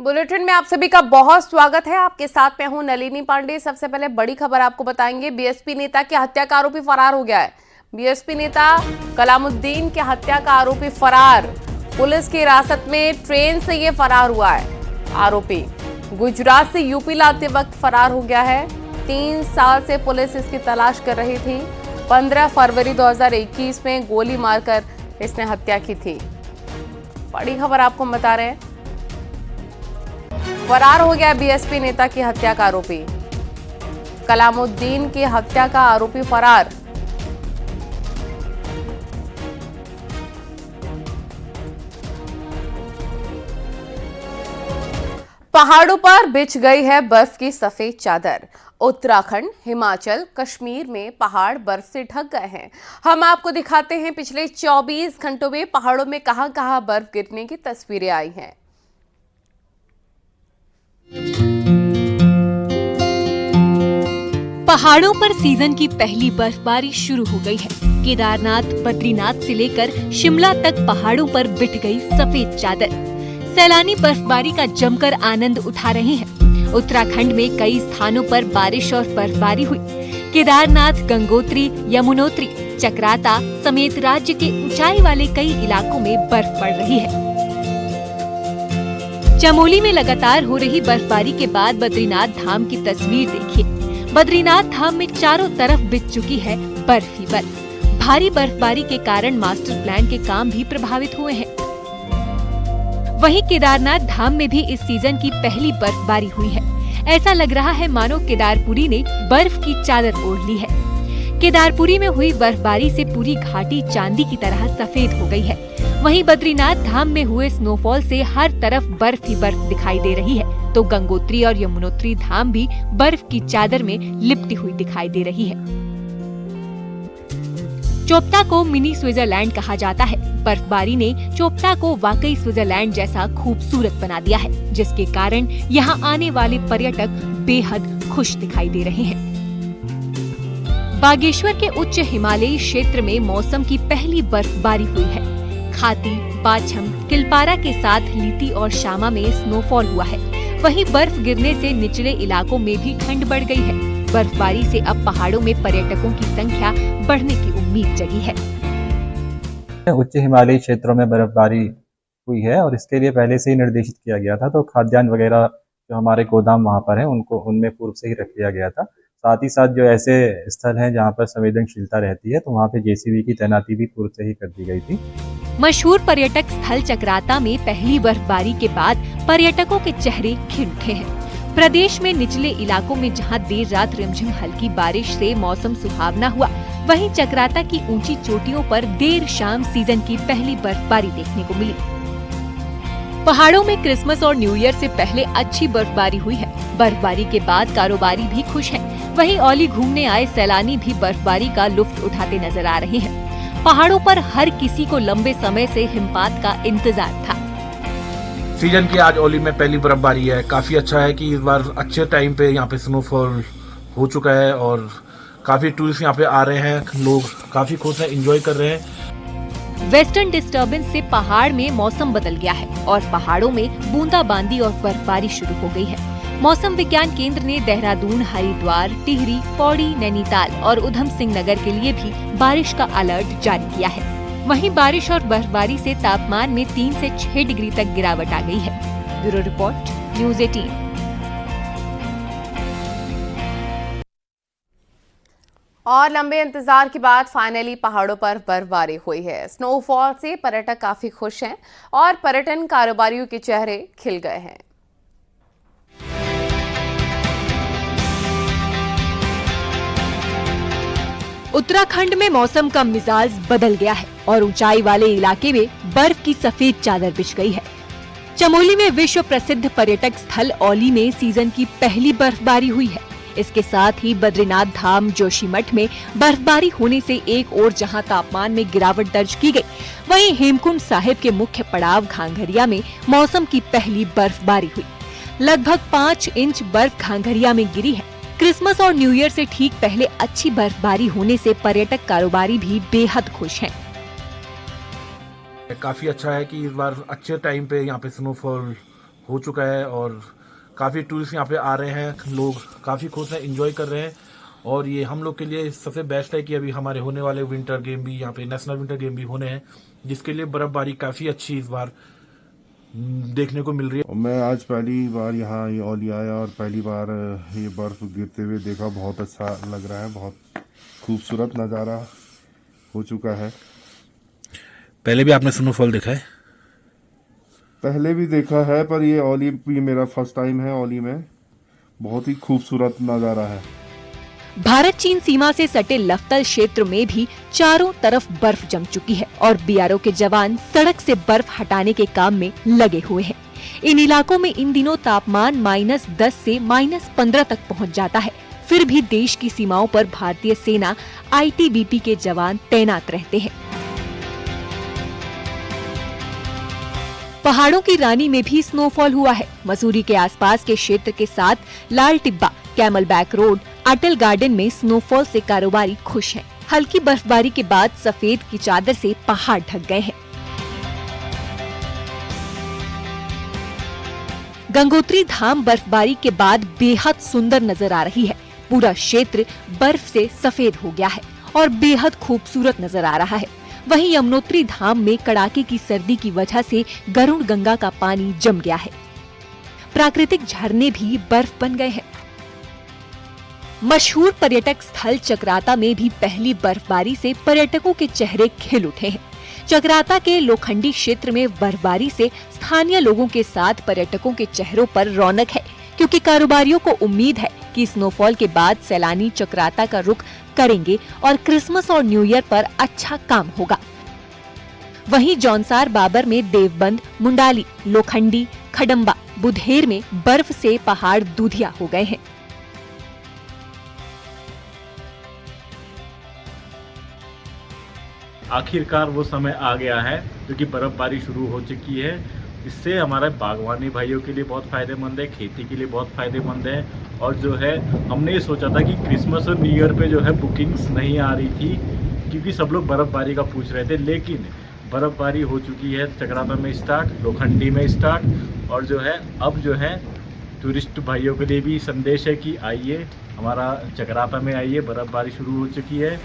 Bulletin में आप सभी का बहुत स्वागत है। आपके साथ मैं हूं नलिनी पांडे। सबसे पहले बड़ी खबर आपको बताएंगे। बीएसपी नेता की हत्या का आरोपी फरार हो गया है। बीएसपी नेता कलामुद्दीन की हत्या का आरोपी फरार। पुलिस की हिरासत में ट्रेन से ये फरार हुआ है। आरोपी गुजरात से यूपी लाते वक्त फरार हो गया है। 3 साल से पुलिस इसकी तलाश कर रही थी। 15 फरवरी 2021 में गोली मारकर इसने हत्या की थी। बड़ी खबर आपको बता रहे हैं। फरार हो गया बीएसपी नेता की हत्या का आरोपी। कलामुद्दीन की हत्या का आरोपी फरार। पहाड़ों पर बिछ गई है बर्फ की सफेद चादर। उत्तराखंड, हिमाचल, कश्मीर में पहाड़ बर्फ से ढक गए हैं। हम आपको दिखाते हैं पिछले 24 घंटों में पहाड़ों में कहां-कहां बर्फ गिरने की तस्वीरें आई हैं। पहाड़ों पर सीजन की पहली बर्फबारी शुरू हो गई है। केदारनाथ, बद्रीनाथ से लेकर शिमला तक पहाड़ों पर बिछ गई सफेद चादर। सैलानी बर्फबारी का जमकर आनंद उठा रहे हैं। उत्तराखंड में कई स्थानों पर बारिश और बर्फबारी हुई। केदारनाथ, गंगोत्री, यमुनोत्री, चक्राता समेत राज्य के ऊंचाई वाले कई इलाकों में बर्फ पड़ रही है। चमोली में लगातार हो रही बर्फबारी के बाद बद्रीनाथ धाम की तस्वीर देखिए। बद्रीनाथ धाम में चारों तरफ बिछ चुकी है बर्फ ही बर्फ। भारी बर्फबारी के कारण मास्टर प्लान के काम भी प्रभावित हुए हैं। वहीं केदारनाथ धाम में भी इस सीजन की पहली बर्फबारी हुई है। ऐसा लग रहा है मानो केदारपुरी ने बर्फ की चादर ओढ़ ली है। केदारपुरी में हुई बर्फबारी से पूरी घाटी चांदी की तरह सफेद हो गई है। वहीं बद्रीनाथ धाम में हुए स्नोफॉल से हर तरफ बर्फ ही बर्फ दिखाई दे रही है, तो गंगोत्री और यमुनोत्री धाम भी बर्फ की चादर में लिपटी हुई दिखाई दे रही है। चोपता को मिनी स्विट्जरलैंड कहा जाता है। बर्फबारी ने चोपता को वाकई स्विट्जरलैंड जैसा खूबसूरत बना दिया है, जिसके कारण यहाँ आने वाले पर्यटक बेहद खुश दिखाई दे रहे हैं। बागेश्वर के उच्च हिमालयी क्षेत्र में मौसम की पहली बर्फबारी हुई है। खाती, बाछम, किलपारा के साथ लीती और शामा में स्नोफॉल हुआ है। वहीं बर्फ गिरने से निचले इलाकों में भी ठंड बढ़ गई है। बर्फबारी से अब पहाड़ों में पर्यटकों की संख्या बढ़ने की उम्मीद जगी है। उच्च हिमालयी क्षेत्रों में बर्फबारी हुई है और इसके लिए पहले से ही निर्देशित किया गया था, तो खाद्यान्न वगैरह जो हमारे गोदाम वहाँ पर है उनको उनमें पूर्व से ही रख लिया गया था। साथ ही साथ जो ऐसे स्थल हैं जहाँ पर संवेदनशीलता रहती है, तो वहाँ पे जेसीबी की तैनाती भी पूर्व से ही कर दी गई थी। मशहूर पर्यटक स्थल चक्राता में पहली बर्फबारी के बाद पर्यटकों के चेहरे खिल उठे हैं। प्रदेश में निचले इलाकों में जहां देर रात रिमझिम हल्की बारिश से मौसम सुहावना हुआ, वहीं चक्राता की ऊंची चोटियों पर देर शाम सीजन की पहली बर्फबारी देखने को मिली। पहाड़ों में क्रिसमस और न्यू ईयर से पहले अच्छी बर्फबारी हुई है। बर्फबारी के बाद कारोबारी भी खुश हैं। वहीं औली घूमने आए सैलानी भी बर्फबारी का लुत्फ उठाते नजर आ रहे हैं। पहाड़ों पर हर किसी को लंबे समय से हिमपात का इंतजार था। सीजन की आज औली में पहली बर्फबारी है। काफी अच्छा है कि इस बार अच्छे टाइम पे यहाँ पे स्नोफॉल हो चुका है और काफी टूरिस्ट यहाँ पे आ रहे हैं। लोग काफी खुश हैं, एंजॉय कर रहे हैं। वेस्टर्न डिस्टर्बेंस से पहाड़ में मौसम बदल गया है और पहाड़ों में बूंदाबांदी और बर्फबारी शुरू हो गई है। मौसम विज्ञान केंद्र ने देहरादून, हरिद्वार, टिहरी, पौड़ी, नैनीताल और उधम सिंह नगर के लिए भी बारिश का अलर्ट जारी किया है। वहीं बारिश और बर्फबारी से तापमान में 3 से 6 डिग्री तक गिरावट आ गई है। Bureau report, news 18। और लंबे इंतजार के बाद फाइनली पहाड़ों पर बर्फबारी हुई है। स्नोफॉल से पर्यटक काफी खुश हैं और पर्यटन कारोबारियों के चेहरे खिल गए हैं। उत्तराखंड में मौसम का मिजाज बदल गया है और ऊंचाई वाले इलाके में बर्फ की सफेद चादर बिछ गई है। चमोली में विश्व प्रसिद्ध पर्यटक स्थल औली में सीजन की पहली बर्फबारी हुई है। इसके साथ ही बद्रीनाथ धाम, जोशीमठ में बर्फबारी होने से एक ओर जहां तापमान में गिरावट दर्ज की गई, वहीं हेमकुंड साहिब के मुख्य पड़ाव घांघरिया में मौसम की पहली बर्फबारी हुई। लगभग 5 इंच बर्फ घांघरिया में गिरी है। क्रिसमस और न्यू ईयर से ठीक पहले अच्छी बर्फबारी होने से पर्यटक कारोबारी भी बेहद खुश हैं। काफी अच्छा है कि इस बार अच्छे टाइम पे यहाँ पे स्नोफॉल हो चुका है और काफ़ी टूरिस्ट यहाँ पे आ रहे हैं, लोग काफ़ी खुश हैं, एंजॉय कर रहे हैं। और ये हम लोग के लिए सबसे बेस्ट है कि अभी हमारे होने वाले विंटर गेम भी यहाँ पे नेशनल विंटर गेम भी होने हैं, जिसके लिए बर्फबारी काफ़ी अच्छी इस बार देखने को मिल रही है। मैं आज पहली बार यहाँ ये औली आया और पहली बार ये बर्फ़ गिरते हुए देखा। बहुत अच्छा लग रहा है, बहुत खूबसूरत नज़ारा हो चुका है। पहले भी आपने स्नोफॉल देखा है? पहले भी देखा है, पर ये औली भी मेरा फर्स्ट टाइम है। औली में बहुत ही खूबसूरत नज़ारा है। भारत चीन सीमा से सटे लफ्तल क्षेत्र में भी चारों तरफ बर्फ जम चुकी है और बीआरओ के जवान सड़क से बर्फ हटाने के काम में लगे हुए हैं। इन इलाकों में इन दिनों तापमान -10 से -15 तक पहुंच जाता है। फिर भी देश की सीमाओं पर भारतीय सेना आईटीबीपी के जवान तैनात रहते हैं। पहाड़ों की रानी में भी स्नोफॉल हुआ है। मसूरी के आसपास के क्षेत्र के साथ लाल टिब्बा, कैमल बैक रोड, अटल गार्डन में स्नोफॉल से कारोबारी खुश हैं। हल्की बर्फबारी के बाद सफेद की चादर से पहाड़ ढक गए हैं। गंगोत्री धाम बर्फबारी के बाद बेहद सुंदर नजर आ रही है। पूरा क्षेत्र बर्फ से सफेद हो गया है और बेहद खूबसूरत नजर आ रहा है। वहीं यमुनोत्री धाम में कड़ाके की सर्दी की वजह से गरुड़ गंगा का पानी जम गया है। प्राकृतिक झरने भी बर्फ बन गए हैं। मशहूर पर्यटक स्थल चक्राता में भी पहली बर्फबारी से पर्यटकों के चेहरे खिल उठे हैं। चक्राता के लोखंडी क्षेत्र में बर्फबारी से स्थानीय लोगों के साथ पर्यटकों के चेहरों पर रौनक है, क्योंकि कारोबारियों को उम्मीद है कि स्नोफॉल के बाद सैलानी चक्राता का रुख करेंगे और क्रिसमस और न्यू ईयर पर अच्छा काम होगा। वहीं जौनसार बाबर में देवबंद, मुंडाली, लोखंडी, खडम्बा, बुधेर में बर्फ से पहाड़ दूधिया हो गए हैं। आखिरकार वो समय आ गया है क्योंकि बर्फबारी शुरू हो चुकी है। इससे हमारे बागवानी भाइयों के लिए बहुत फ़ायदेमंद है, खेती के लिए बहुत फ़ायदेमंद है। और जो है हमने ये सोचा था कि क्रिसमस और न्यू ईयर पे जो है बुकिंग्स नहीं आ रही थी, क्योंकि सब लोग बर्फ़बारी का पूछ रहे थे, लेकिन बर्फ़बारी हो चुकी है चक्राता में स्टार्ट, लोखंडी में स्टार्ट। और जो है अब जो है टूरिस्ट भाइयों के लिए भी संदेश है कि आइए हमारा चक्राता में आइए, बर्फ़बारी शुरू हो चुकी है।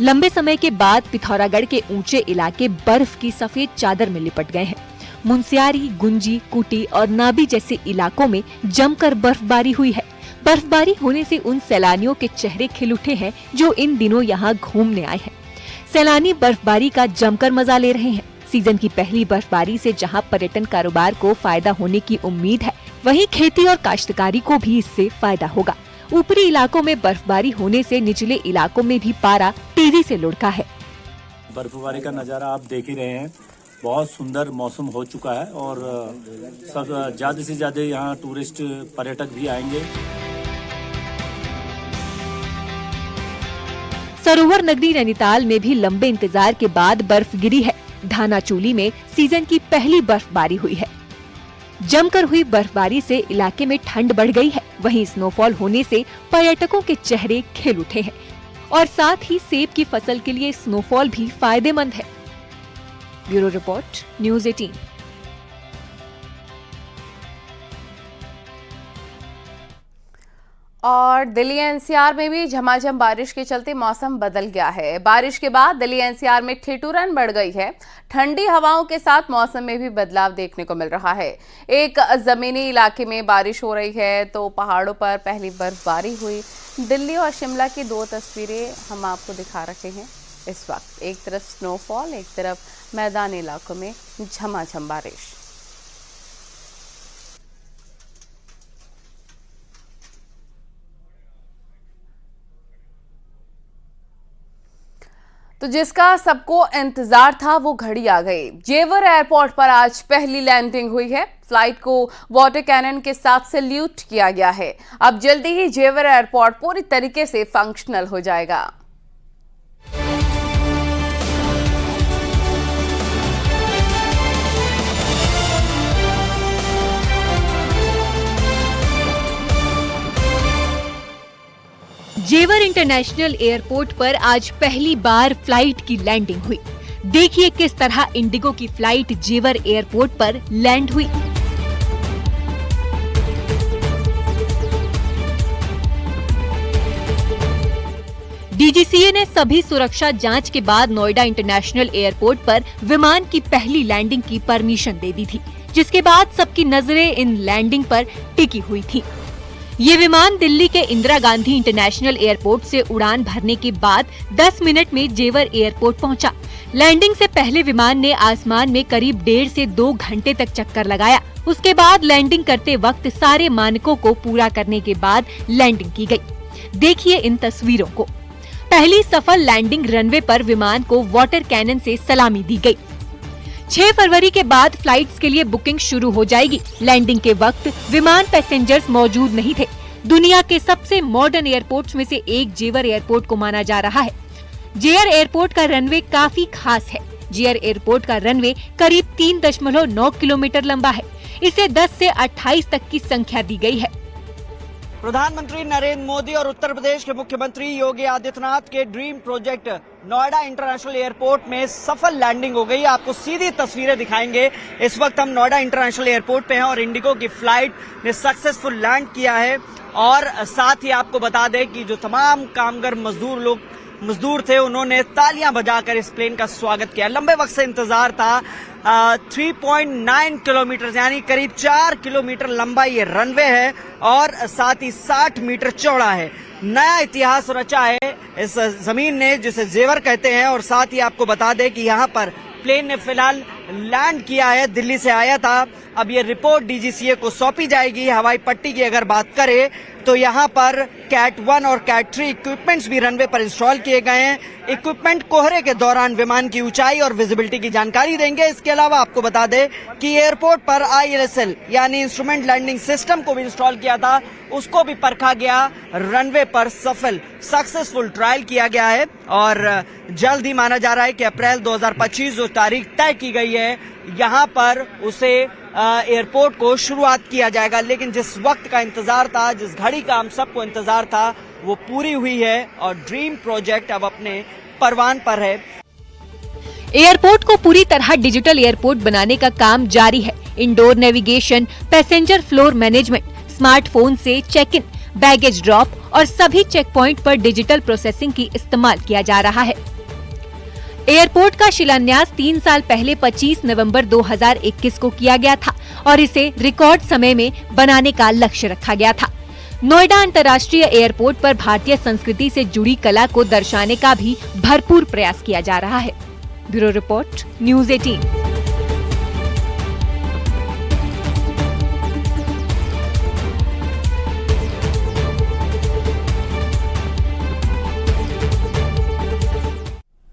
लंबे समय के बाद पिथौरागढ़ के ऊंचे इलाके बर्फ की सफेद चादर में लिपट गए हैं। मुनस्यारी, गुंजी, कुटी और नाबी जैसे इलाकों में जमकर बर्फबारी हुई है। बर्फबारी होने से उन सैलानियों के चेहरे खिल उठे हैं जो इन दिनों यहाँ घूमने आए हैं। सैलानी बर्फबारी का जमकर मजा ले रहे हैं। सीजन की पहली बर्फबारी से जहाँ पर्यटन कारोबार को फायदा होने की उम्मीद है, वहीं खेती और काश्तकारी को भी इससे फायदा होगा। ऊपरी इलाकों में बर्फबारी होने से निचले इलाकों में भी पारा तेजी से लुढ़का है। बर्फबारी का नज़ारा आप देख ही रहे हैं। बहुत सुंदर मौसम हो चुका है और सब ज़्यादा से ज़्यादा यहाँ टूरिस्ट पर्यटक भी आएंगे। सरोवर नगरी नैनीताल में भी लंबे इंतजार के बाद बर्फ गिरी है। धानाचूली में सीजन की पहली बर्फबारी हुई है। जमकर हुई बर्फबारी से इलाके में ठंड बढ़ गई है। वहीं स्नोफॉल होने से पर्यटकों के चेहरे खिल उठे हैं और साथ ही सेब की फसल के लिए स्नोफॉल भी फायदेमंद है। Bureau report, news 18। और दिल्ली एनसीआर में भी झमाझम बारिश के चलते मौसम बदल गया है। बारिश के बाद दिल्ली एनसीआर में ठिठुरन बढ़ गई है। ठंडी हवाओं के साथ मौसम में भी बदलाव देखने को मिल रहा है। एक जमीनी इलाके में बारिश हो रही है तो पहाड़ों पर पहली बर्फबारी हुई। दिल्ली और शिमला की दो तस्वीरें हम आपको दिखा रहे हैं इस वक्त। एक तरफ स्नोफॉल, एक तरफ मैदानी इलाकों में झमाझम बारिश। तो जिसका सबको इंतजार था वो घड़ी आ गई। जेवर एयरपोर्ट पर आज पहली लैंडिंग हुई है। फ्लाइट को वाटर कैनन के साथ सैल्यूट किया गया है। अब जल्दी ही जेवर एयरपोर्ट पूरी तरीके से फंक्शनल हो जाएगा। जेवर इंटरनेशनल एयरपोर्ट पर आज पहली बार फ्लाइट की लैंडिंग हुई। देखिए किस तरह इंडिगो की फ्लाइट जेवर एयरपोर्ट पर लैंड हुई। डीजीसीए ने सभी सुरक्षा जांच के बाद नोएडा इंटरनेशनल एयरपोर्ट पर विमान की पहली लैंडिंग की परमिशन दे दी थी, जिसके बाद सबकी नजरें इन लैंडिंग पर टिकी हुई थी। ये विमान दिल्ली के इंदिरा गांधी इंटरनेशनल एयरपोर्ट से उड़ान भरने के बाद 10 मिनट में जेवर एयरपोर्ट पहुंचा। लैंडिंग से पहले विमान ने आसमान में करीब 1.5 से 2 घंटे तक चक्कर लगाया। उसके बाद लैंडिंग करते वक्त सारे मानकों को पूरा करने के बाद लैंडिंग की गई। देखिए इन तस्वीरों को। पहली सफल लैंडिंग रनवे पर विमान को वाटर कैनन से सलामी दी गई। 6 फरवरी के बाद फ्लाइट्स के लिए बुकिंग शुरू हो जाएगी। लैंडिंग के वक्त विमान पैसेंजर्स मौजूद नहीं थे। दुनिया के सबसे मॉडर्न एयरपोर्ट्स में से एक जेवर एयरपोर्ट को माना जा रहा है। जेवर एयरपोर्ट का रनवे काफी खास है। जेवर एयरपोर्ट का रनवे करीब 3.9 किलोमीटर लंबा है। इसे 10 से 28 तक की संख्या दी गई है। प्रधानमंत्री नरेंद्र मोदी और उत्तर प्रदेश के मुख्यमंत्री योगी आदित्यनाथ के dream project Noida international airport में सफल लैंडिंग हो गई। आपको सीधी तस्वीरें दिखाएंगे। इस वक्त हम नोएडा इंटरनेशनल एयरपोर्ट पे हैं और इंडिगो की फ्लाइट ने सक्सेसफुल लैंड किया है। और साथ ही आपको बता दें कि जो तमाम कामगार मजदूर थे, उन्होंने तालियां बजाकर इस प्लेन का स्वागत किया। लंबे वक्त से इंतजार था। 3.9 किलोमीटर यानी करीब 4 किलोमीटर लंबा ये रनवे है और साथ ही 60 मीटर चौड़ा है। नया इतिहास रचा है इस जमीन ने, जिसे जेवर कहते हैं। और साथ ही आपको बता दें कि यहाँ पर प्लेन ने फिलहाल लैंड किया है। दिल्ली से आया था। अब ये रिपोर्ट डीजीसीए को सौंपी जाएगी। हवाई पट्टी की अगर बात करें तो यहाँ पर कैट 1 और कैट 3 इक्विपमेंट्स भी रनवे पर इंस्टॉल किए गए हैं। इक्विपमेंट कोहरे के दौरान विमान की ऊंचाई और विजिबिलिटी की जानकारी देंगे। इसके अलावा आपको बता दें कि एयरपोर्ट पर ILSL यानी इंस्ट्रूमेंट लैंडिंग सिस्टम को भी इंस्टॉल किया था, उसको भी परखा गया। रनवे पर सक्सेसफुल ट्रायल किया गया है और जल्द ही माना जा रहा है कि अप्रैल 2025 जो तारीख तय की गई है, यहाँ पर उसे एयरपोर्ट को शुरुआत किया जाएगा। लेकिन जिस वक्त का इंतजार था, जिस घड़ी का हम सबको इंतजार था, वो पूरी हुई है और ड्रीम प्रोजेक्ट अब अपने परवान पर है। एयरपोर्ट को पूरी तरह डिजिटल एयरपोर्ट बनाने का काम जारी है। Indoor navigation, passenger floor management, smartphone से चेक इन, बैगेज ड्रॉप और सभी चेक पॉइंट पर डिजिटल प्रोसेसिंग की इस्तेमाल किया जा रहा है। एयरपोर्ट का शिलान्यास 3 साल पहले 25 नवंबर 2021 को किया गया था और इसे रिकॉर्ड समय में बनाने का लक्ष्य रखा गया था। नोएडा अंतर्राष्ट्रीय एयरपोर्ट पर भारतीय संस्कृति से जुड़ी कला को दर्शाने का भी भरपूर प्रयास किया जा रहा है। Bureau report, news 18।